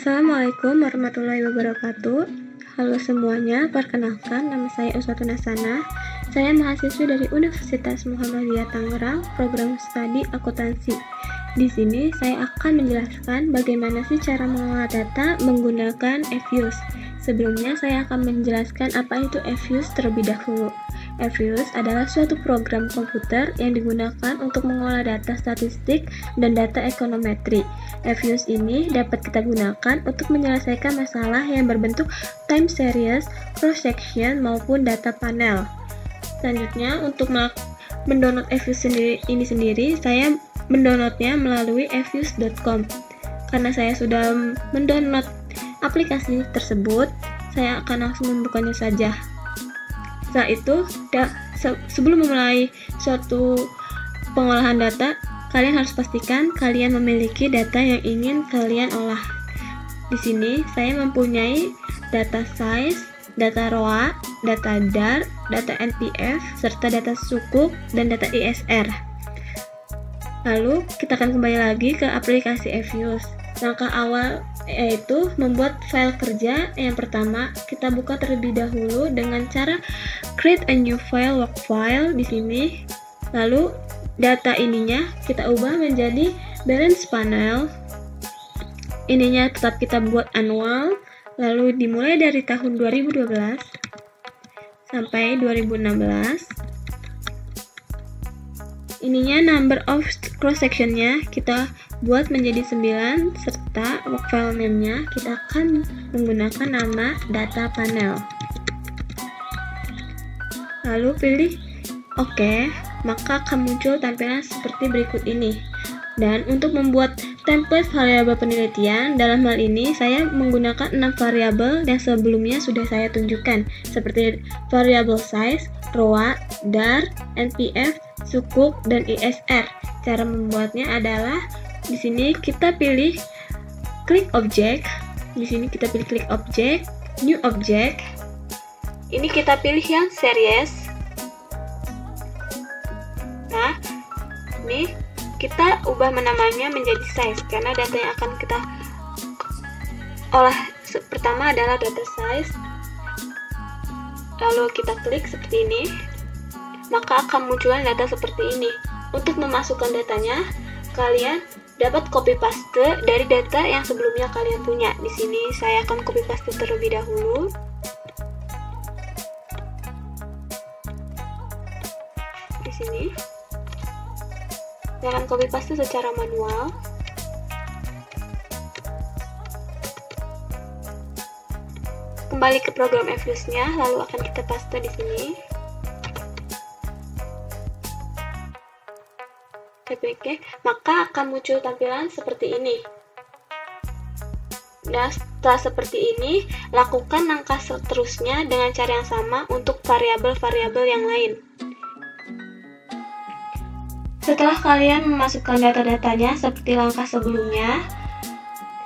Assalamualaikum warahmatullahi wabarakatuh. Halo semuanya, perkenalkan nama saya Uswatun Hasanah. Saya mahasiswi dari Universitas Muhammadiyah Tangerang, program studi akuntansi. Di sini saya akan menjelaskan bagaimana sih cara mengolah data menggunakan Fuse. Sebelumnya saya akan menjelaskan apa itu Fuse terlebih dahulu. Fuse adalah suatu program komputer yang digunakan untuk mengolah data statistik dan data ekonometri. Fuse ini dapat kita gunakan untuk menyelesaikan masalah yang berbentuk time series, cross section, maupun data panel. Selanjutnya, untuk mendownload Fuse ini sendiri, saya mendownloadnya melalui fuse.com. Karena saya sudah mendownload aplikasi tersebut, saya akan langsung membukanya saja. Setelah itu, sebelum memulai suatu pengolahan data, kalian harus pastikan kalian memiliki data yang ingin kalian olah. Di sini saya mempunyai data size, data ROA, data DAR, data NPF, serta data sukuk dan data ISR. Lalu kita akan kembali lagi ke aplikasi Fuse. Langkah awal yaitu membuat file kerja. Yang pertama, kita buka terlebih dahulu dengan cara create a new file, work file di sini. Lalu data ininya kita ubah menjadi balance panel. Ininya tetap kita buat annual. Lalu dimulai dari tahun 2012 sampai 2016. Ininya number of cross sectionnya kita buat menjadi 9, serta work file name-nya kita akan menggunakan nama data panel. Lalu pilih OK, maka akan muncul tampilan seperti berikut ini. Dan untuk membuat template variabel penelitian, dalam hal ini saya menggunakan 6 variabel yang sebelumnya sudah saya tunjukkan, seperti variabel size, ROA, DAR, NPF, sukuk, dan ISR. Cara membuatnya adalah di sini kita pilih klik object. Di sini kita pilih klik object, new object. Ini kita pilih yang series. Nah, ini kita ubah namanya menjadi size karena data yang akan kita olah pertama adalah data size. Lalu kita klik seperti ini, maka akan munculkan data seperti ini. Untuk memasukkan datanya, kalian dapat copy paste dari data yang sebelumnya kalian punya. Di sini saya akan copy paste terlebih dahulu. Di sini saya akan copy paste secara manual. Kembali ke program Fuse-nya, lalu akan kita paste di sini. Oke, maka akan muncul tampilan seperti ini. Nah, setelah seperti ini, lakukan langkah seterusnya dengan cara yang sama untuk variabel-variabel yang lain. Setelah kalian memasukkan data-datanya seperti langkah sebelumnya,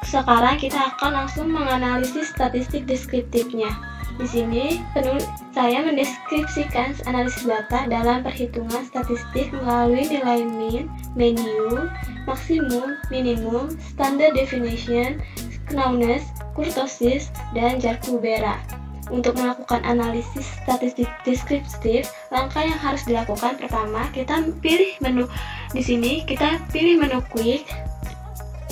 sekarang kita akan langsung menganalisis statistik deskriptifnya. Di sini, saya mendeskripsikan analisis data dalam perhitungan statistik melalui nilai mean, median, maksimum, minimum, standard deviation, skewness, kurtosis, dan Jar-Kubera. Untuk melakukan analisis statistik deskriptif, langkah yang harus dilakukan pertama, kita pilih menu. Di sini kita pilih menu quick,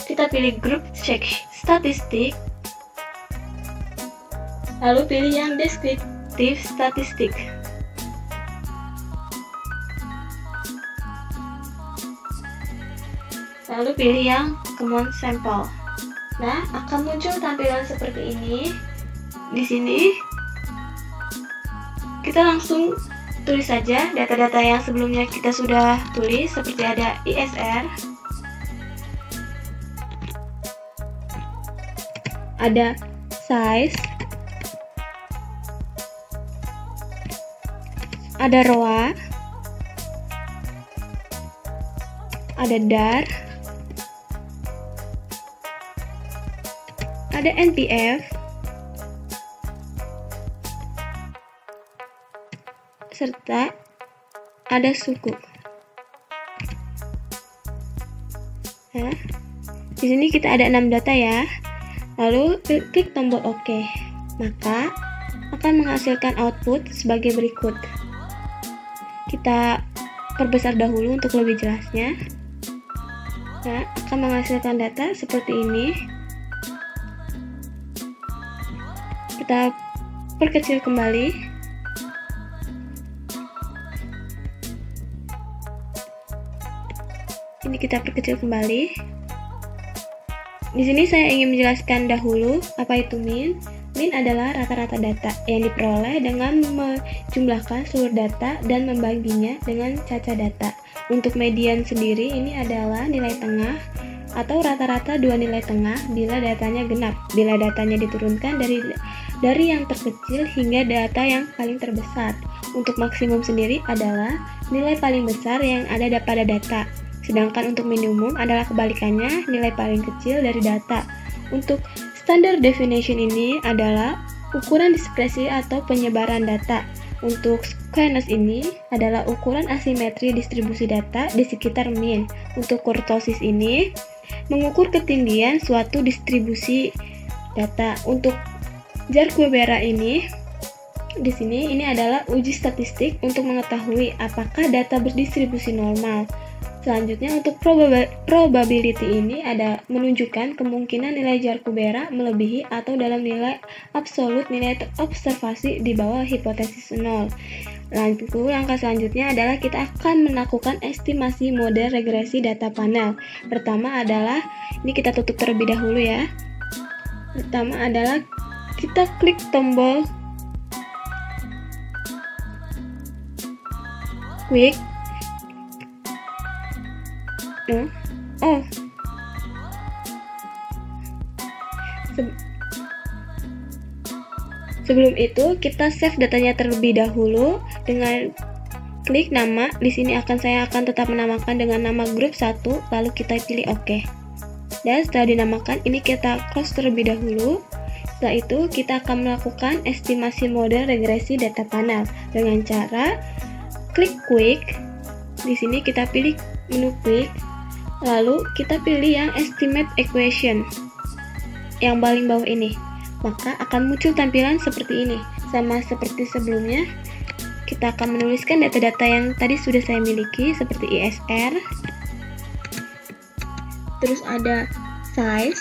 kita pilih group check statistik, lalu pilih yang deskriptif statistik. Lalu pilih yang common sample. Nah, akan muncul tampilan seperti ini. Di sini kita langsung tulis saja data-data yang sebelumnya kita sudah tulis, seperti ada ISR, ada size, ada ROA, ada DAR, ada NPF, serta ada suku. Nah, di sini kita ada 6 data ya. lalu klik tombol OK. Maka akan menghasilkan output sebagai berikut. Kita perbesar dahulu untuk lebih jelasnya. Nah, akan menghasilkan data seperti ini. Kita perkecil kembali. Ini kita perkecil kembali. Di sini saya ingin menjelaskan dahulu apa itu min. Min adalah rata-rata data yang diperoleh dengan menjumlahkan seluruh data dan membaginya dengan caca data. Untuk median sendiri ini adalah nilai tengah atau rata-rata dua nilai tengah bila datanya genap. Bila datanya diturunkan dari yang terkecil hingga data yang paling terbesar. Untuk maksimum sendiri adalah nilai paling besar yang ada pada data. Sedangkan untuk minimum adalah kebalikannya, nilai paling kecil dari data. Untuk standard definition ini adalah ukuran diskresi atau penyebaran data. Untuk skewness ini adalah ukuran asimetri distribusi data di sekitar min. Untuk kurtosis ini mengukur ketinggian suatu distribusi data. Untuk Jarque-Bera ini di sini ini adalah uji statistik untuk mengetahui apakah data berdistribusi normal. Selanjutnya untuk probability ini ada menunjukkan kemungkinan nilai Jarque-Bera melebihi atau dalam nilai absolut nilai observasi di bawah hipotesis 0. Lalu langkah selanjutnya adalah kita akan melakukan estimasi model regresi data panel. Pertama adalah, ini kita tutup terlebih dahulu ya. Pertama adalah kita klik tombol quick. Sebelum itu kita save datanya terlebih dahulu dengan klik nama. Di sini saya akan tetap menamakan dengan nama grup 1, lalu kita pilih OK. Dan setelah dinamakan ini kita close terlebih dahulu. Setelah itu kita akan melakukan estimasi model regresi data panel dengan cara klik quick. Di sini kita pilih menu quick. Lalu kita pilih yang estimate equation yang paling bawah ini. Maka akan muncul tampilan seperti ini. Sama seperti sebelumnya, kita akan menuliskan data-data yang tadi sudah saya miliki seperti ISR. Terus ada size.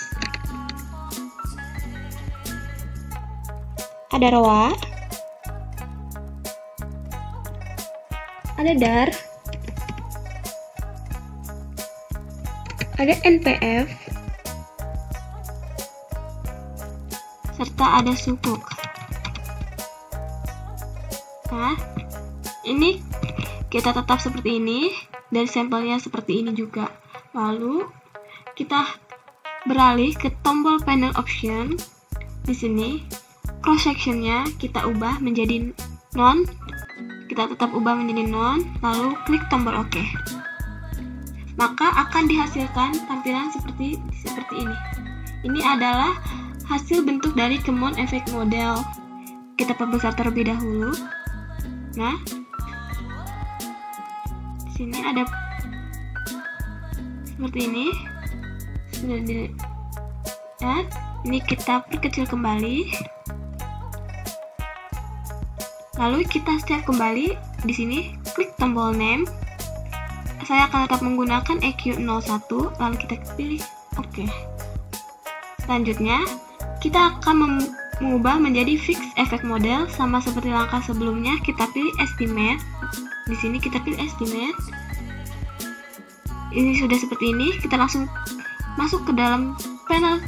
Ada ROA. Ada DAR. Ada NPF, serta ada sukuk. Nah, ini kita tetap seperti ini, dan sampelnya seperti ini juga. Lalu, kita beralih ke tombol panel option. Di sini, cross sectionnya kita ubah menjadi none. Kita tetap ubah menjadi none, lalu klik tombol OK. Maka akan dihasilkan tampilan seperti ini. Ini adalah hasil bentuk dari Common Effect Model. Kita perbesar terlebih dahulu. Nah, di sini ada seperti ini. Dan ini kita perkecil kembali. Lalu kita save kembali. Di sini klik tombol name. Saya akan tetap menggunakan EQ01, lalu kita pilih OK. Selanjutnya, kita akan mengubah menjadi Fixed Effect Model, sama seperti langkah sebelumnya, kita pilih Estimate. Di sini kita pilih Estimate. Ini sudah seperti ini, kita langsung masuk ke dalam panel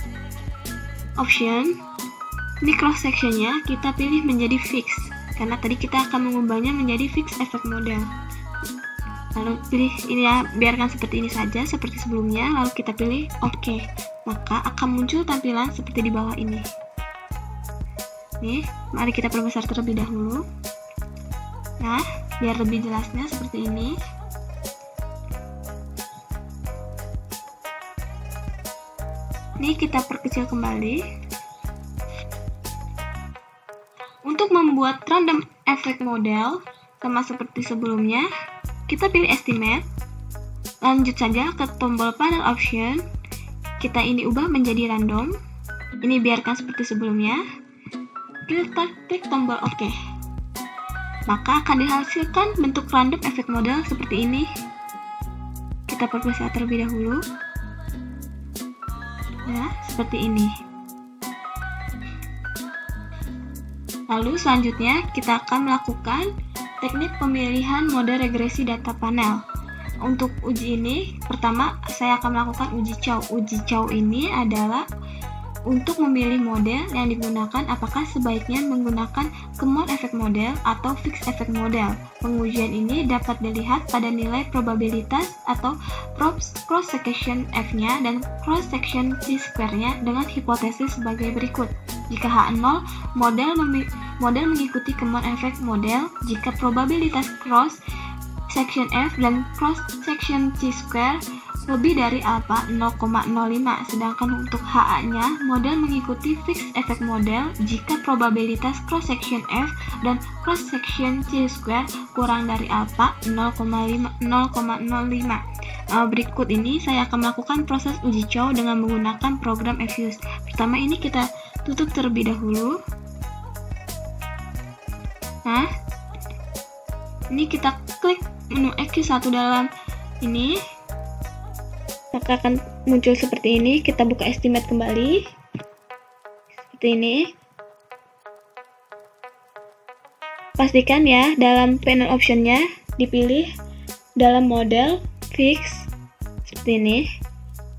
option. Di cross sectionnya, kita pilih menjadi Fix, karena tadi kita akan mengubahnya menjadi Fixed Effect Model. Lalu pilih ini ya, biarkan seperti ini saja seperti sebelumnya, lalu kita pilih OK. Maka akan muncul tampilan seperti di bawah ini. Nih, mari kita perbesar terlebih dahulu. Nah, biar lebih jelasnya seperti ini. Ini kita perkecil kembali. Untuk membuat random effect model sama seperti sebelumnya, kita pilih estimate, lanjut saja ke tombol panel option, kita ini ubah menjadi random, Ini biarkan seperti sebelumnya. Klik tombol OK. Maka akan dihasilkan bentuk random efek model seperti ini. Kita perpesat terlebih dahulu. Nah, seperti ini. Lalu selanjutnya kita akan melakukan teknik pemilihan mode regresi data panel. Untuk uji ini, pertama saya akan melakukan uji chow. Uji chow ini adalah untuk memilih model yang digunakan apakah sebaiknya menggunakan common effect model atau fixed effect model. Pengujian ini dapat dilihat pada nilai probabilitas atau cross section F-nya dan cross section T-square-nya dengan hipotesis sebagai berikut. Jika H0, model mengikuti common effect model jika probabilitas cross section F dan cross section T-square lebih dari alpha 0,05, sedangkan untuk HA-nya, model mengikuti fixed effect model jika probabilitas cross section F dan cross section T-square kurang dari alpha 0,05. Berikut ini saya akan melakukan proses uji chow dengan menggunakan program Fuse. Pertama ini kita tutup terlebih dahulu. Nah, ini kita klik menu EQ1 dalam ini. Maka akan muncul seperti ini. Kita buka estimate kembali seperti ini. Pastikan ya dalam panel optionnya dipilih dalam model fix seperti ini.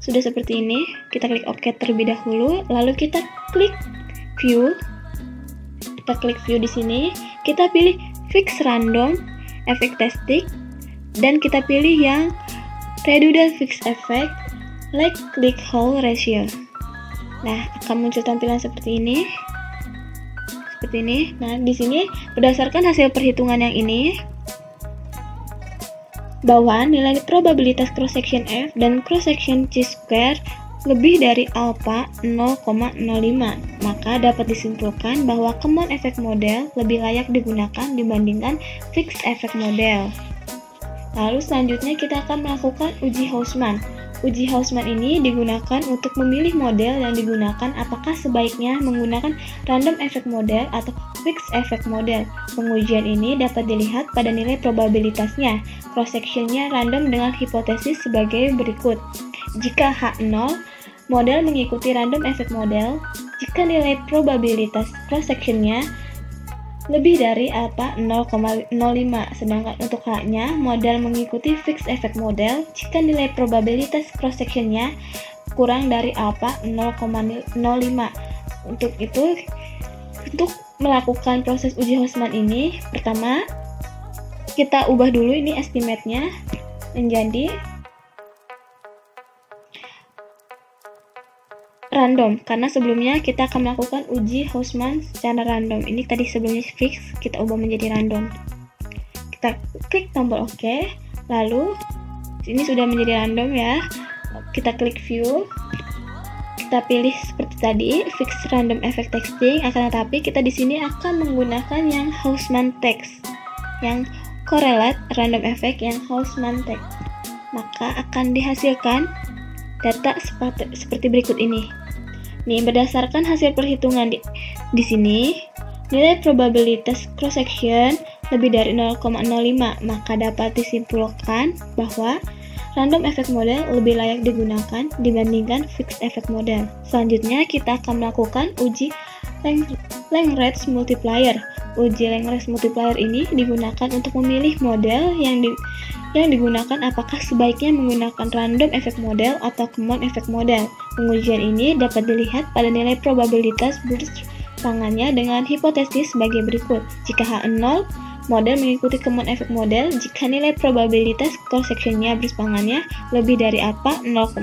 Sudah seperti ini, kita klik OK terlebih dahulu, lalu kita klik view. Kita klik view di sini, kita pilih fix random effect testing dan kita pilih yang Redundant Fixed Effect like click hole ratio. Nah, akan muncul tampilan seperti ini. Seperti ini. Nah, di sini berdasarkan hasil perhitungan yang ini, bahwa nilai probabilitas cross section F dan cross section T-square lebih dari alpha 0,05, maka dapat disimpulkan bahwa common effect model lebih layak digunakan dibandingkan fixed effect model. Lalu selanjutnya kita akan melakukan uji Hausman. Uji Hausman ini digunakan untuk memilih model yang digunakan apakah sebaiknya menggunakan random effect model atau fixed effect model. Pengujian ini dapat dilihat pada nilai probabilitasnya. Cross sectionnya random dengan hipotesis sebagai berikut. Jika H0, model mengikuti random effect model. Jika nilai probabilitas cross sectionnya lebih dari alpha 0,05, sedangkan untuk H-nya, model mengikuti fixed effect model jika nilai probabilitas cross sectionnya kurang dari alpha 0,05. Untuk melakukan proses uji Hausman ini, pertama kita ubah dulu ini estimate-nya menjadi random, karena sebelumnya kita akan melakukan uji Hausman secara random. Ini tadi sebelumnya fix, kita ubah menjadi random. Kita klik tombol OK, lalu ini sudah menjadi random ya. Kita klik view, kita pilih seperti tadi fix random effect testing. Akan tetapi kita di sini akan menggunakan yang Hausman text, yang correlate random effect yang Hausman text. Maka akan dihasilkan data seperti berikut ini. Nih, berdasarkan hasil perhitungan di sini, nilai probabilitas cross section lebih dari 0,05, maka dapat disimpulkan bahwa random effect model lebih layak digunakan dibandingkan fixed effect model. Selanjutnya, kita akan melakukan uji Lagrange multiplier. Uji Lagrange multiplier ini digunakan untuk memilih model yang digunakan apakah sebaiknya menggunakan random effect model atau common effect model. Pengujian ini dapat dilihat pada nilai probabilitas bersepangannya dengan hipotesis sebagai berikut. Jika H0, model mengikuti common effect model jika nilai probabilitas cross sectionnya bersepangannya lebih dari alpha 0,05,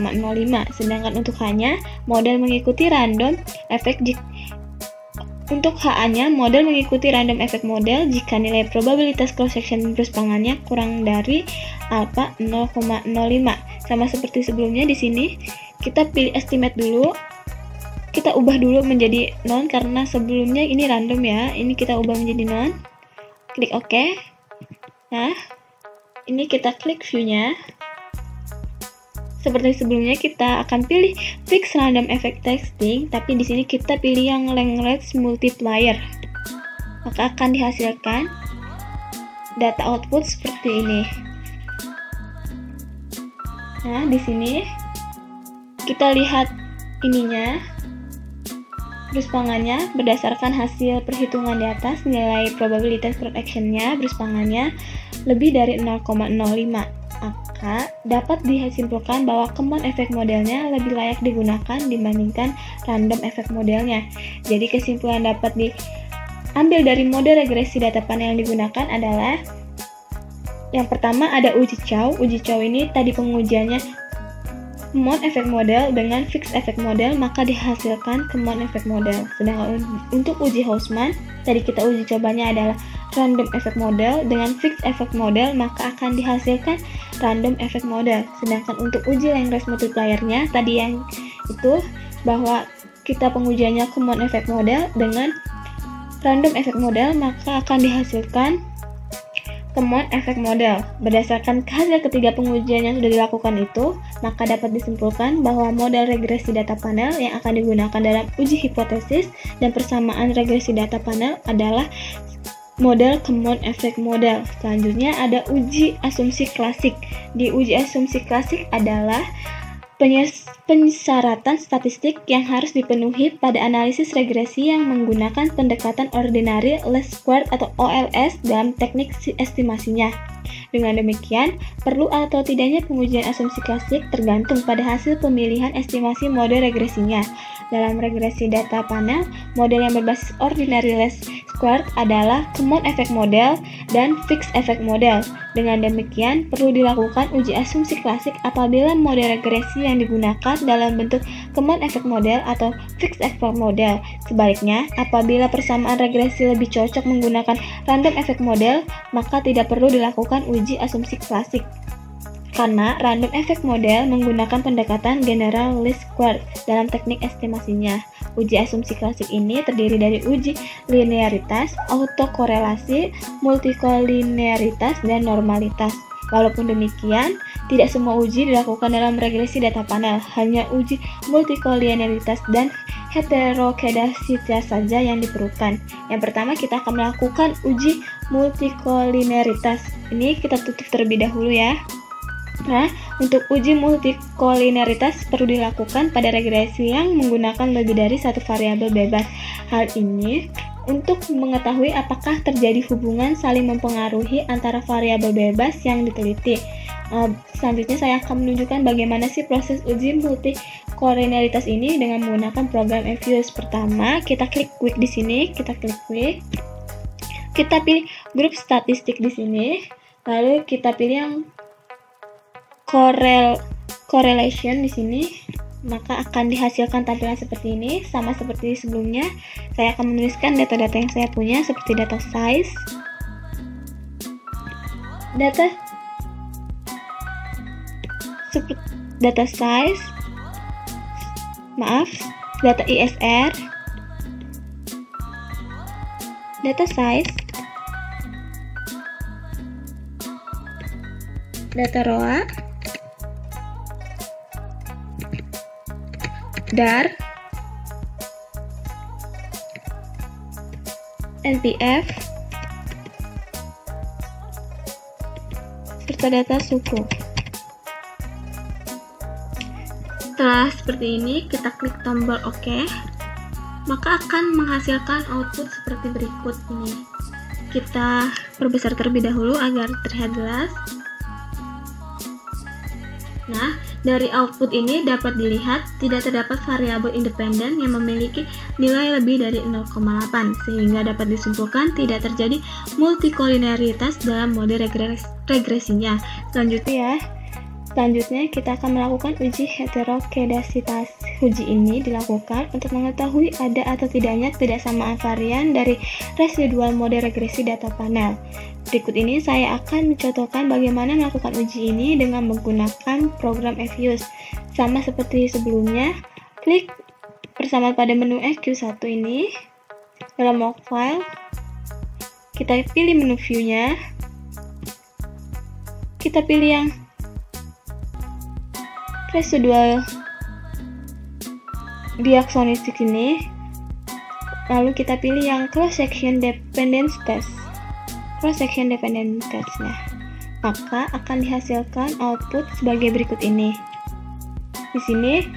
sedangkan untuk H-nya, model mengikuti random effect untuk HA-nya, model mengikuti random effect model jika nilai probabilitas cross section bersepangannya kurang dari alpha 0,05. Sama seperti sebelumnya di sini, kita pilih estimate dulu. Kita ubah dulu menjadi non karena sebelumnya ini random ya. Ini kita ubah menjadi non. Klik OK. Nah, ini kita klik view-nya. Seperti sebelumnya, kita akan pilih fix random effect testing, tapi di sini kita pilih yang language multiplier. Maka akan dihasilkan data output seperti ini. Nah, di sini kita lihat ininya, beruspangannya berdasarkan hasil perhitungan di atas, nilai probabilitas correction-nya beruspangannya lebih dari 0,05. Maka dapat disimpulkan bahwa common effect modelnya lebih layak digunakan dibandingkan random effect modelnya. Jadi kesimpulan dapat diambil dari model regresi data panel yang digunakan adalah yang pertama ada uji Chow. Uji Chow ini tadi pengujiannya common effect model dengan fixed effect model, maka dihasilkan common effect model. Sedangkan untuk uji Hausman, tadi kita uji cobanya adalah random effect model dengan fixed effect model, maka akan dihasilkan random effect model. Sedangkan untuk uji Lagrange multiplier-nya, tadi yang itu bahwa kita pengujiannya common effect model dengan random effect model, maka akan dihasilkan common effect model. Berdasarkan hasil ketiga pengujian yang sudah dilakukan itu, maka dapat disimpulkan bahwa model regresi data panel yang akan digunakan dalam uji hipotesis dan persamaan regresi data panel adalah model common effect model. Selanjutnya ada uji asumsi klasik. Di uji asumsi klasik adalah persyaratan statistik yang harus dipenuhi pada analisis regresi yang menggunakan pendekatan ordinary least squared atau OLS dalam teknik estimasinya. Dengan demikian, perlu atau tidaknya pengujian asumsi klasik tergantung pada hasil pemilihan estimasi mode regresinya. Dalam regresi data panel, model yang berbasis ordinary least squared adalah common effect model dan fixed effect model. Dengan demikian, perlu dilakukan uji asumsi klasik apabila model regresi yang digunakan dalam bentuk common effect model atau fixed effect model. Sebaliknya, apabila persamaan regresi lebih cocok menggunakan random effect model, maka tidak perlu dilakukan uji asumsi klasik. Karena random effect model menggunakan pendekatan general least squared dalam teknik estimasinya. Uji asumsi klasik ini terdiri dari uji linearitas, autokorelasi, multikolinearitas, dan normalitas. Walaupun demikian, tidak semua uji dilakukan dalam regresi data panel, hanya uji multikolinearitas dan heterokedasitas saja yang diperlukan. Yang pertama, kita akan melakukan uji multikolinearitas. Ini kita tutup terlebih dahulu ya. Nah, untuk uji multikolinearitas perlu dilakukan pada regresi yang menggunakan lebih dari satu variabel bebas. Hal ini untuk mengetahui apakah terjadi hubungan saling mempengaruhi antara variabel bebas yang diteliti. Selanjutnya saya akan menunjukkan bagaimana sih proses uji multikolinearitas ini dengan menggunakan program Fuse. Pertama, kita klik quick di sini, kita pilih grup statistik di sini, lalu kita pilih yang correlation di sini, maka akan dihasilkan tampilan seperti ini, sama seperti sebelumnya. Saya akan menuliskan data-data yang saya punya seperti data size, data ISR, data size, data ROA, DAR, NPF, serta data suku. Setelah seperti ini, kita klik tombol OK, maka akan menghasilkan output seperti berikut ini. Kita perbesar terlebih dahulu agar terlihat jelas. Nah, dari output ini dapat dilihat tidak terdapat variabel independen yang memiliki nilai lebih dari 0,8, sehingga dapat disimpulkan tidak terjadi multikolinearitas dalam mode regresinya. Selanjutnya kita akan melakukan uji heterokedasitas. Uji ini dilakukan untuk mengetahui ada atau tidaknya ketidaksamaan varian dari residual mode regresi data panel. Berikut ini saya akan mencontohkan bagaimana melakukan uji ini dengan menggunakan program Fuse. Sama seperti sebelumnya, klik bersama pada menu EQ1 ini, dalam log file, kita pilih menu view-nya, kita pilih yang residual diaksonistik ini, lalu kita pilih yang cross section dependence test. Nah, maka akan dihasilkan output sebagai berikut ini. Di sini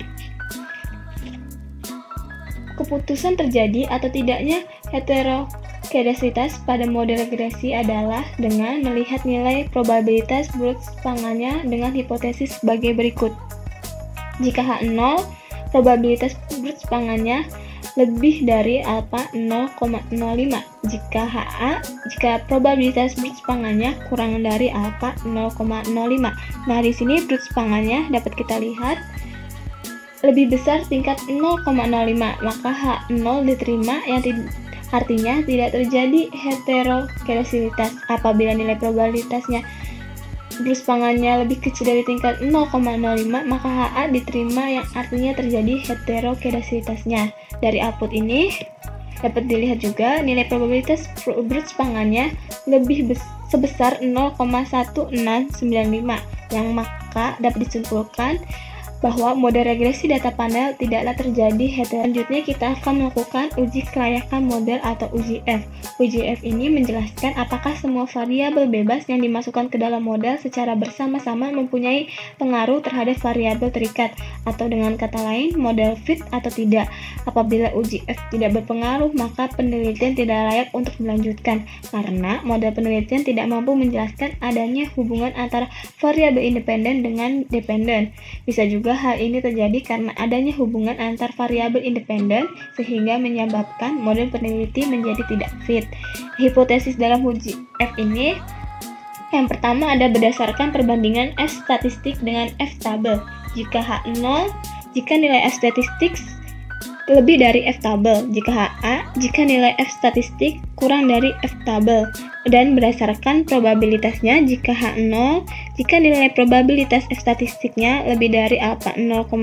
keputusan terjadi atau tidaknya heterokedasitas pada model regresi adalah dengan melihat nilai probabilitas bersepangannya dengan hipotesis sebagai berikut. Jika H0, probabilitas bersepangannya lebih dari alfa 0,05. Jika probabilitas bersepangannya kurang dari alfa 0,05. Nah, di sini bersepangannya dapat kita lihat lebih besar tingkat 0,05, maka H0 diterima, yang artinya tidak terjadi heterokedasitas. Apabila nilai probabilitasnya bersepangannya lebih kecil dari tingkat 0,05, maka HA diterima, yang artinya terjadi heterokedasitasnya. Dari output ini dapat dilihat juga nilai probabilitas bersepangannya lebih sebesar 0,1695, yang maka dapat disimpulkan bahwa model regresi data panel tidaklah terjadi heterokedasitas. Selanjutnya kita akan melakukan uji kelayakan model atau uji F. Uji F ini menjelaskan apakah semua variabel bebas yang dimasukkan ke dalam model secara bersama-sama mempunyai pengaruh terhadap variabel terikat, atau dengan kata lain, model fit atau tidak. Apabila uji F tidak berpengaruh, maka penelitian tidak layak untuk dilanjutkan, karena model penelitian tidak mampu menjelaskan adanya hubungan antara variabel independen dengan dependen. Bisa juga hal ini terjadi karena adanya hubungan antar variabel independen sehingga menyebabkan model peneliti menjadi tidak fit. Hipotesis dalam uji F ini yang pertama ada berdasarkan perbandingan F statistik dengan F tabel. Jika nilai F statistik lebih dari F tabel, jika nilai F statistik kurang dari F tabel, dan berdasarkan probabilitasnya, jika H0, jika nilai probabilitas F statistiknya lebih dari alfa 0,05,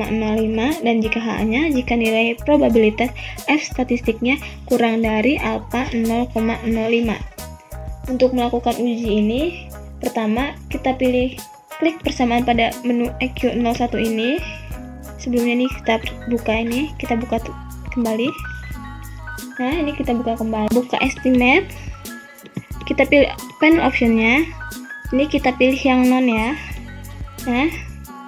dan jika H-nya, jika nilai probabilitas F statistiknya kurang dari alfa 0,05. Untuk melakukan uji ini, pertama kita klik persamaan pada menu EQ01 ini. Sebelumnya nih kita buka kembali. Nah, ini kita buka kembali. Buka estimate. Kita pilih panel optionnya. Ini kita pilih yang non ya. Nah,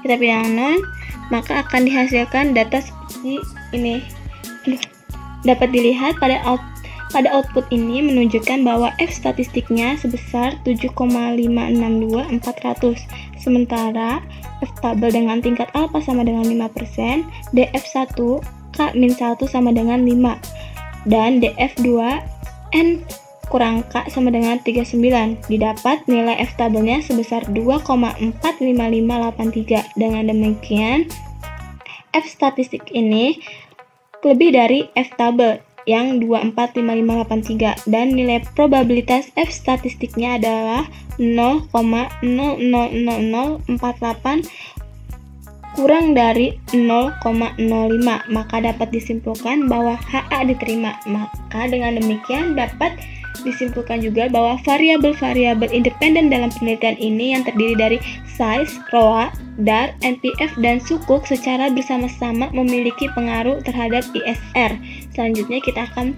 kita pilih yang non, maka akan dihasilkan data seperti ini. Dapat dilihat pada output ini menunjukkan bahwa F statistiknya sebesar 7,562400. Sementara F tabel dengan tingkat alfa sama dengan 5%, DF1 K-1 sama dengan 5, dan DF2 N kurang K sama dengan 39. Didapat nilai F tabelnya sebesar 2,45583. Dengan demikian, F statistik ini lebih dari F tabel yang 2,45583, dan nilai probabilitas F statistiknya adalah 0,000048 kurang dari 0,05, maka dapat disimpulkan bahwa HA diterima. Maka dengan demikian dapat disimpulkan juga bahwa variabel-variabel independen dalam penelitian ini yang terdiri dari size, ROA, DAR, NPF, dan sukuk secara bersama-sama memiliki pengaruh terhadap ISR. Selanjutnya kita akan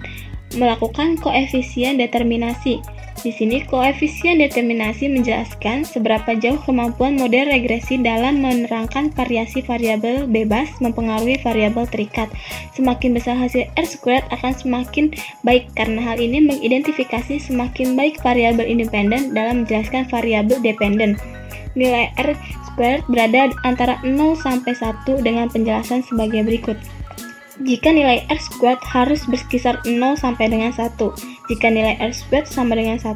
melakukan koefisien determinasi. Di sini koefisien determinasi menjelaskan seberapa jauh kemampuan model regresi dalam menerangkan variasi variabel bebas mempengaruhi variabel terikat. Semakin besar hasil R² akan semakin baik, karena hal ini mengidentifikasi semakin baik variabel independen dalam menjelaskan variabel dependen. Nilai R² berada antara 0 sampai 1 dengan penjelasan sebagai berikut. Jika nilai R² harus berkisar 0 sampai dengan 1. Jika nilai R² sama dengan 1,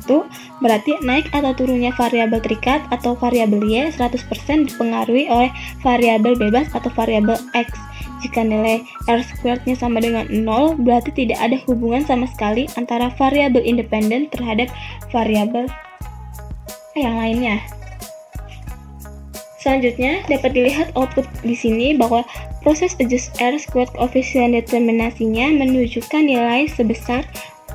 berarti naik atau turunnya variabel terikat atau variabel Y 100% dipengaruhi oleh variabel bebas atau variabel X. Jika nilai R²-nya sama dengan 0, berarti tidak ada hubungan sama sekali antara variabel independen terhadap variabel yang lainnya. Selanjutnya, dapat dilihat output di sini bahwa proses adjust R² koefisien determinasinya menunjukkan nilai sebesar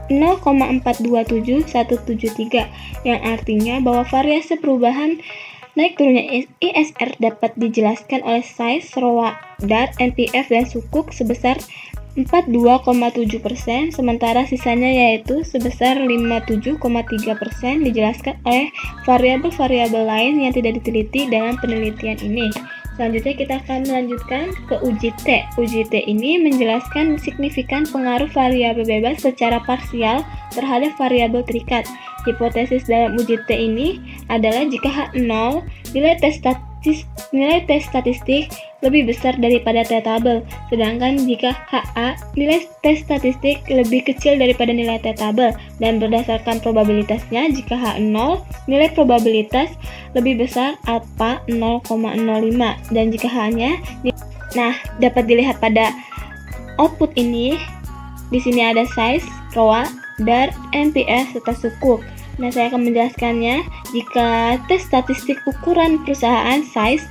0,427173, yang artinya bahwa variasi perubahan Naik turunnya ISR dapat dijelaskan oleh size, ROA, DAR, NPF, dan sukuk sebesar 42,7%, sementara sisanya yaitu sebesar 57,3% dijelaskan oleh variabel-variabel lain yang tidak diteliti dalam penelitian ini. Selanjutnya kita akan melanjutkan ke uji T. Uji T ini menjelaskan signifikan pengaruh variabel bebas secara parsial terhadap variabel terikat. Hipotesis dalam uji T ini adalah jika H0, nilai T statistik lebih besar daripada T tabel, sedangkan jika HA, nilai T statistik lebih kecil daripada nilai T tabel, dan berdasarkan probabilitasnya, jika H0, nilai probabilitas lebih besar alpha 0,05, dan jika H-nya, dapat dilihat pada output ini. Di sini ada size, ROA, DAR, NPF, serta sukuk. Saya akan menjelaskannya. Jika tes statistik ukuran perusahaan size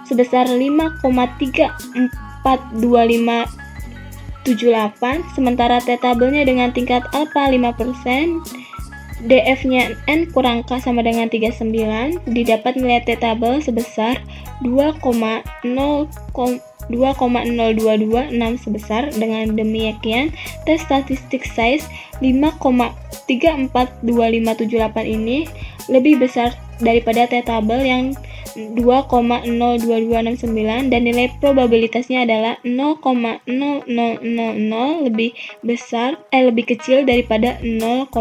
sebesar 5,34258, sementara T tabelnya dengan tingkat alpha 5%, DF-nya N kurang K sama dengan 39, didapat nilai T tabel sebesar 2,0226 sebesar. Dengan demikian, tes statistik size 5,34258 ini lebih besar daripada T tabel yang 2,02269 dan nilai probabilitasnya adalah 0,0000 lebih kecil daripada 0,05.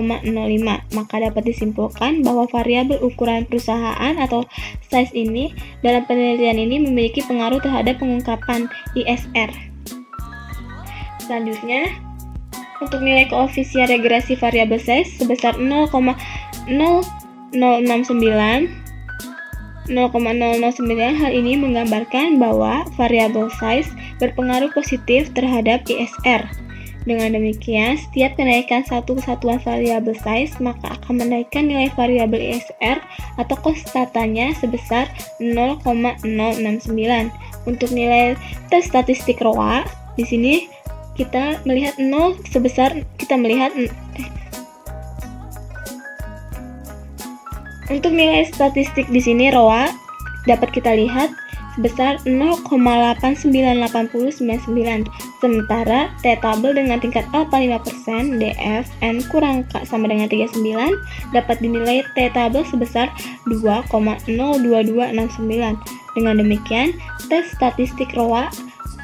Maka dapat disimpulkan bahwa variabel ukuran perusahaan atau size ini dalam penelitian ini memiliki pengaruh terhadap pengungkapan ISR. Selanjutnya, untuk nilai koefisien regresi variabel size sebesar 0,0009, hal ini menggambarkan bahwa variabel size berpengaruh positif terhadap ISR. Dengan demikian, setiap kenaikan satu kesatuan variabel size maka akan menaikkan nilai variabel ISR atau konstatanya sebesar 0,069. Untuk nilai tes statistik ROA, di sini kita melihat 0 Untuk nilai statistik di sini ROA dapat kita lihat sebesar 0,898099, sementara T tabel dengan tingkat alpha 5%, DF N kurang K sama dengan 39 dapat dinilai T tabel sebesar 2,02269. Dengan demikian, tes statistik ROA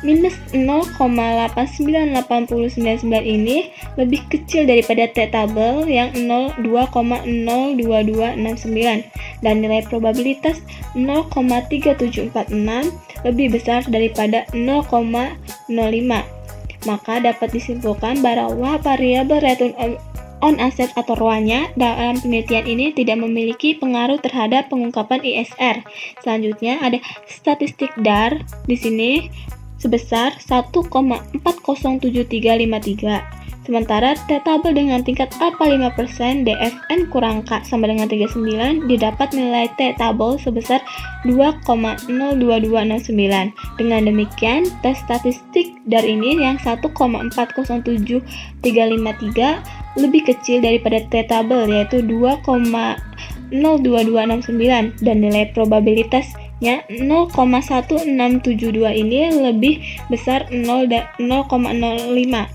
minus 0,898099 ini lebih kecil daripada T tabel yang 2,02269 dan nilai probabilitas 0,3746 lebih besar daripada 0,05. Maka dapat disimpulkan bahwa variabel return on asset atau ROA-nya dalam penelitian ini tidak memiliki pengaruh terhadap pengungkapan ISR. Selanjutnya ada statistik DAR di sini sebesar 1,407353. Sementara T tabel dengan tingkat alpha 5%, DFN kurang K sama dengan 39 didapat nilai T tabel sebesar 2,02269. Dengan demikian, tes statistik DAR ini yang 1,407353 lebih kecil daripada T tabel yaitu 2,02269 dan nilai probabilitasnya 0,1672 ini lebih besar 0,05.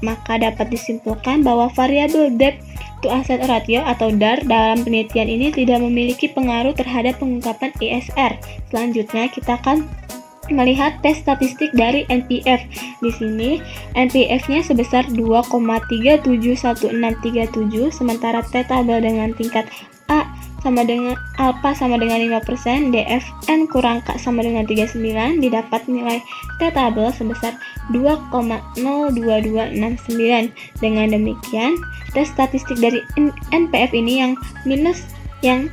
Maka dapat disimpulkan bahwa variabel debt to asset ratio atau DAR dalam penelitian ini tidak memiliki pengaruh terhadap pengungkapan ISR. Selanjutnya kita akan melihat tes statistik dari NPF. Di sini NPF-nya sebesar 2,371637, sementara T tabel dengan tingkat A sama dengan alpha sama dengan 5%, DFN kurang K sama dengan 39 didapat nilai T tabel sebesar 2,02269. Dengan demikian, tes statistik dari NPF ini yang minus yang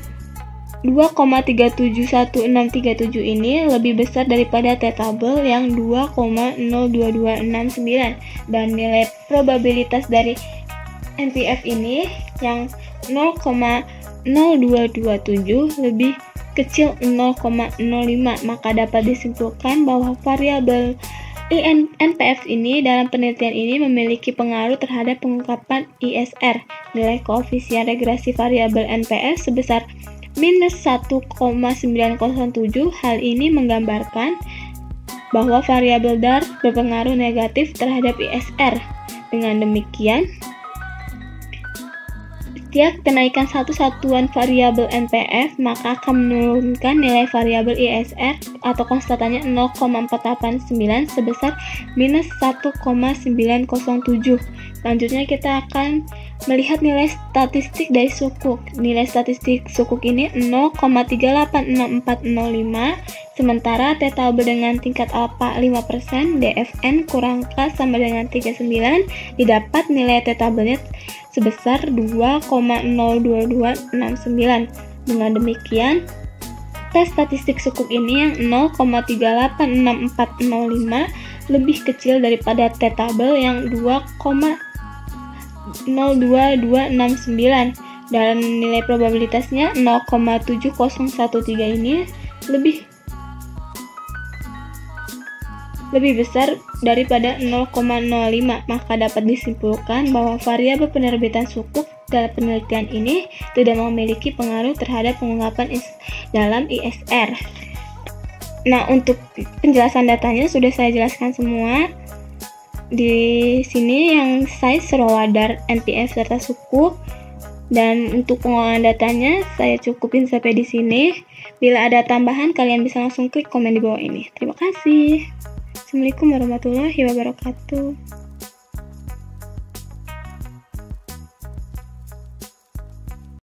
2,371637 ini lebih besar daripada T tabel yang 2,02269 dan nilai probabilitas dari NPF ini yang 0,0227 lebih kecil 0,05. Maka dapat disimpulkan bahwa variabel NPF ini dalam penelitian ini memiliki pengaruh terhadap pengungkapan ISR. Nilai koefisien regresi variabel NPF sebesar minus 1,907. Hal ini menggambarkan bahwa variabel DAR berpengaruh negatif terhadap ISR. Dengan demikian, setiap kenaikan satu satuan variabel NPF maka akan menurunkan nilai variabel ISR atau konstantannya 0,489 sebesar minus 1,907. Selanjutnya kita akan melihat nilai statistik dari sukuk. Nilai statistik sukuk ini 0,386405, sementara T tabel dengan tingkat alfa 5%, DFN kurang K sama dengan 39, didapat nilai T tabelnya sebesar 2,02269. Dengan demikian, tes statistik sukuk ini yang 0,386405 lebih kecil daripada T tabel yang 2,02269, dan nilai probabilitasnya 0,7013 ini lebih besar daripada 0,05. Maka dapat disimpulkan bahwa variabel penerbitan sukuk dalam penelitian ini tidak memiliki pengaruh terhadap pengungkapan dalam ISR. Nah, untuk penjelasan datanya sudah saya jelaskan semua. Di sini yang size, rawadar, NPF serta sukuk. Dan untuk pengolahan datanya saya cukupin sampai di sini. Bila ada tambahan kalian bisa langsung klik komen di bawah ini. Terima kasih. Assalamualaikum warahmatullahi wabarakatuh.